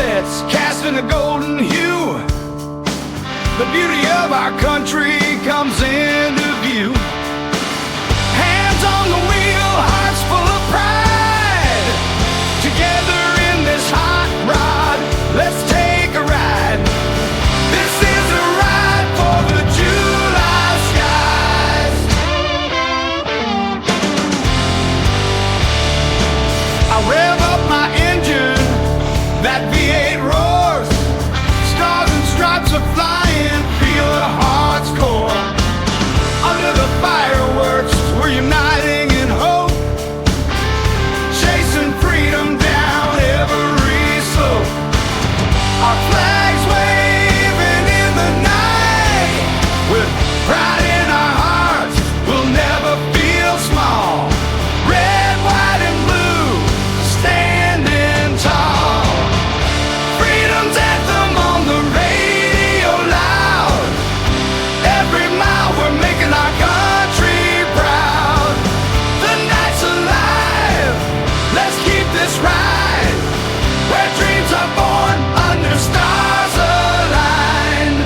sunsets casting a golden hue. The beauty of our country comes into view. Hands on the wheel, hearts full of pride. Together in this hot rod, let's take a ride. This is a ride for the July skies. I rev up my engine, that V8 roars. Stars and stripes are flying, feel the heart's core. Under the fireworks, we're uniting in hope, chasing freedom down every slope. Our flags waving in the night, with pride in our hearts, we'll never feel small. Red, white, and blue, standing tall. Freedom's anthem on the radio loud. Every mile we're making our country proud. The night's alive, let's keep this ride, where dreams are born under stars aligned.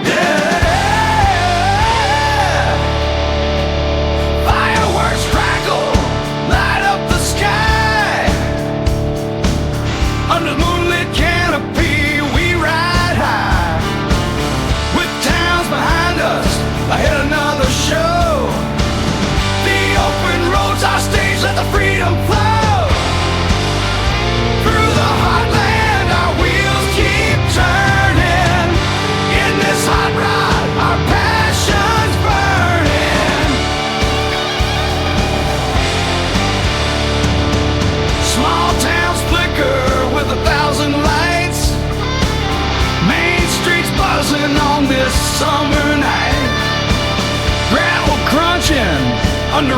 Yeah. Fireworks crackle, light up the sky. Under the moonlit canopy we ride high. With towns behind us, ahead another show. The open road's our stage, let the freedom flow. Through the heartland, our wheels keep turning. In this hot rod, our passion's burning. Small towns flicker with 1,000 lights. Main streets buzzing on this summer night. Gravel crunching under